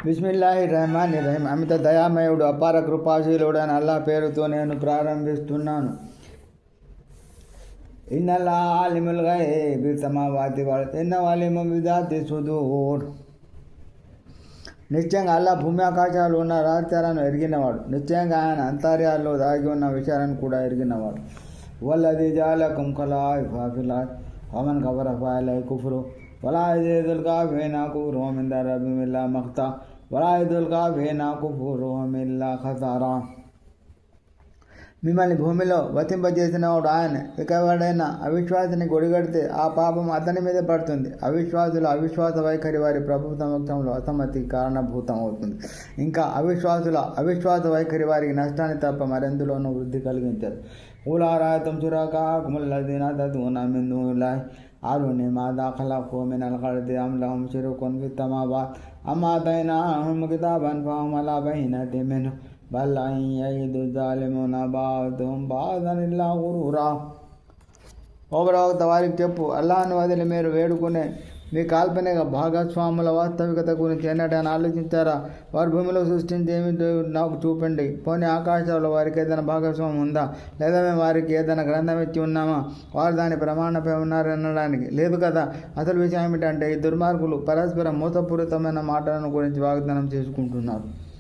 బిస్మిల్లాహిర్రహమానిర్రహీం. అమిత దయామయుడు అపార కృపాశీలుడైన అల్లా పేరుతో నేను ప్రారంభిస్తున్నాను. ఇన్నల్లా ఆలిముల్ గైబి సమావాతి వల్ ఇన్నవలిము బిదాతి సుదూర్. నిశ్చయంగా అల్లా భూమి ఆకాశాలు ఉన్న రహస్యాలను ఎరిగినవాడు. నిశ్చయంగా ఆయన అంతర్యాల్లో దాగి ఉన్న విషయాలను కూడా ఎరిగినవాడు. వల్లది జాలకుం ఖలాయిఫా ఫిల్ అర్ద్ వమన్ కఫర ఫఅలైహి కుఫ్రు వలా యజీదుల్ కాఫిరీన కుఫ్రుహుమ్ ఇంద రబ్బిహిమ్ ఇల్లా మఖ్తా వలా యజీదుల్ కాఫిరీన కుఫ్రుహుమ్ ఇల్లా ఖసారా. మిమ్మల్ని భూమిలో వతింపజేసినవాడు ఆయన. ఇక ఎవడైనా అవిశ్వాసిని గొడిగడితే ఆ పాపం అతని మీద పడుతుంది. అవిశ్వాసుల అవిశ్వాస వైఖరి వారి ప్రభు సమక్షంలో అసమ్మతికి కారణభూతం అవుతుంది. ఇంకా అవిశ్వాస వైఖరి వారికి నష్టాన్ని తప్ప మరెందులోనూ వృద్ధి కలిగించదు. ఊలారాయతం చురాకాకుముల్లదీన తదూన మిన్ దూనిల్లాహి అరుని మాదా ఖలఖూ మినల్ అర్ది అమ్ లహుం షురుకున్ ఫిస్ సమావాత్ అమ్ ఆతైనాహుం కితాబన్ ఫహుమ్ అలా బయీనతిన్ మిన్హు బల్ యయిదు జాలిమూన బాదుహుం బాదన్ ఇల్లా గురూరా. ఓ ప్రవక్త, వారికి చెప్పు, అల్లాహ్ను వదిలి మీరు వేడుకునే మీ కాల్పనిక భాగస్వాముల వాస్తవికత గురించి ఎన్నడైనా ఆలోచించారా? వారు భూమిలో సృష్టించి ఏమిటో నాకు చూపండి. పోనీ ఆకాశాల్లో వారికి ఏదైనా భాగస్వామ్యం ఉందా? లేదా మేము వారికి ఏదైనా గ్రంథం ఇచ్చి ఉన్నామా వారు దాని ప్రమాణపై ఉన్నారనడానికి? లేదు కదా. అసలు విషయం ఏమిటంటే ఈ దుర్మార్గులు పరస్పరం మోసపూరితమైన మాటలను గురించి వాగ్దానం చేసుకుంటున్నారు.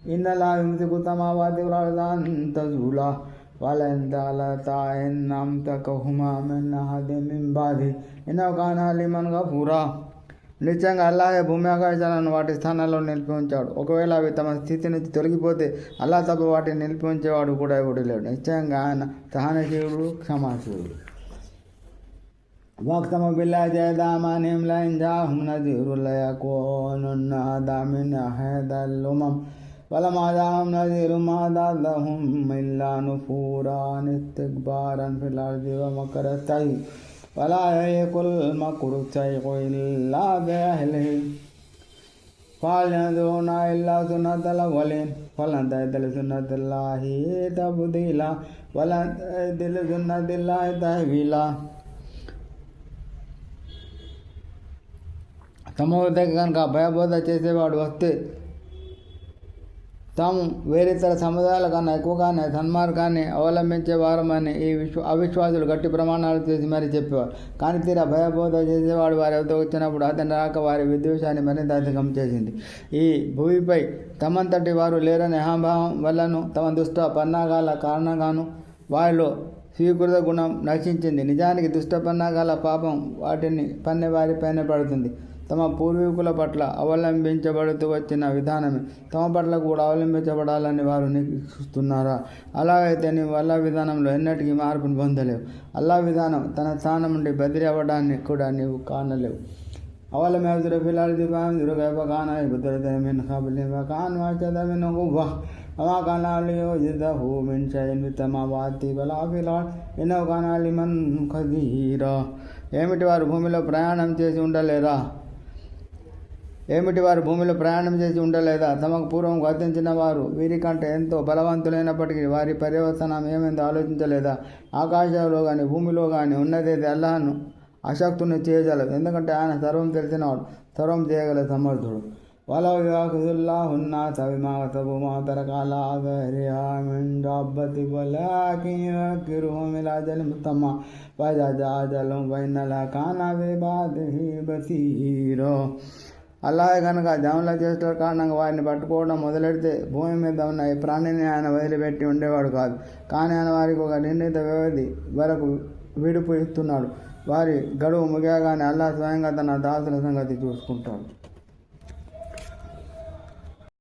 ఇన్నలా యుమ్సికు సమావాతి వల్ అర్ద అన్ తజూలా వలన్ జఅలతా ఇన్ అమ్సకహుమా మిన్ అహదిన్ మిన్ బఅదిహి ఇన్నహు కాన అలీమన్ గఫూరా. నిశ్చయంగా అల్లాహే భూమి ఆకాశాలను వాటి స్థానాల్లో నిలిపి ఉంచాడు. ఒకవేళ అవి తమ స్థితి నుంచి తొలగిపోతే అల్లాహ్ తప్ప వాటిని నిలిపి ఉంచేవాడు కూడా ఎవడు లేడు. నిశ్చయంగా ఆయన సహనశీలుడు, క్షమాశీలుడు. వక్తము బిల్లాహి జహదా అమానిహిమ్ లఇన్ జాఅహుం నదీరున్ లయకూనున్న అహదా మిన్ అహదల్ ఉమమ్ వలమా జాఅహుం నదీరున్ మా జదహుం ఇల్లా నుఫూరా ఇస్తిక్బారన్ ఫిల్ అర్ది వమకర సయ్యి వలా యహీకుల్ మక్రు సయ్యిఉ ఇల్లా బిఅహ్లిహి ఫహల్ యంజురున ఇల్లా సున్నతల్ అవ్వలీన్ ఫలన్ తజిద లిసున్నతిల్లాహి తబ్దీలా వలన్ తజిద లిసున్నతిల్లాహి తహ్వీలా. తమ వద్దకు కనుక భయబోధ చేసేవాడు వస్తే తాము వేరేతర సముదాయాల కన్నా ఎక్కువగానే సన్మార్గాన్ని అవలంబించేవారమని ఈ అవిశ్వాసులు గట్టి ప్రమాణాలు చేసి మరీ చెప్పేవారు. కానీ తీరా భయబోధ చేసేవాడు వారి వద్ద వచ్చినప్పుడు అతని రాక వారి విద్వేషాన్ని మరింత అధికం చేసింది. ఈ భూమిపై తమంతటి వారు లేరనే అహంభావం వల్లను తమ దుష్ట పన్నాగాల కారణంగాను వారిలో స్వీకృత గుణం నశించింది. నిజానికి దుష్ట పన్నాగాల పాపం వాటిని పన్నే వారిపైనే పడుతుంది. తమ పూర్వీకుల పట్ల అవలంబించబడుతూ వచ్చిన విధానమే తమ పట్ల కూడా అవలంబించబడాలని వారు నిరీక్షిస్తున్నారా? అలాగైతే నీవు అల్లా విధానంలో ఎన్నటికీ మార్పును పొందలేవు. అల్లా విధానం తన స్థానం నుండి బదిలీ అవ్వడాన్ని కూడా నీవు కానలేవు. అవలం యస్రు ఫిల్ అర్ది ఫయంజురు కైఫ కాన అష్దద మిన్ ఖబ్లిహిమ్ వకాను అష్దద మిన్హుమ్ ఖువ్వా వమా కాన లియుజిజహు మిన్ షైఇన్ ఫిస్ సమావాతి వలా ఫిల్ అర్ద్ ఇన్నహు కాన అలీమన్ ఖదీరా. ఏమిటి వారు భూమిలో ప్రయాణం చేసి ఉండలేదా? తమకు పూర్వం గతించిన వారు వీరికంటే ఎంతో బలవంతులైనప్పటికీ వారి పర్యవసనం ఏమైందో ఆలోచించలేదా? ఆకాశంలో కానీ భూమిలో కానీ ఉన్నదేది అల్లాహ్ను అశక్తుని చేయగలదు. ఎందుకంటే ఆయన సర్వం తెలిసినవాడు, సర్వం చేయగల సమర్థుడు. వలౌ యఅఖుజుల్లాహు అన్-నాస బిమా కసబూ మా తరక అలా ظهرها من دابة ولكن يؤخرهم إلى أجل مسمى وإذا جاء أجلهم فإن الله كان بعباده بصيرا. అల్లాహ్ కనుక జనుల చేష్టల కారణంగా వారిని పట్టుకోవడం మొదలెడితే భూమి మీద ఉన్న ఈ ప్రాణిని ఆయన వదిలిపెట్టి ఉండేవాడు కాదు. కానీ ఆయన వారికి ఒక నిర్ణీత వ్యవధి వరకు విడుపు ఇస్తున్నాడు. వారి గడువు ముగియగానే అల్లాహ్ స్వయంగా తన దాసుల సంగతి చూసుకుంటాడు.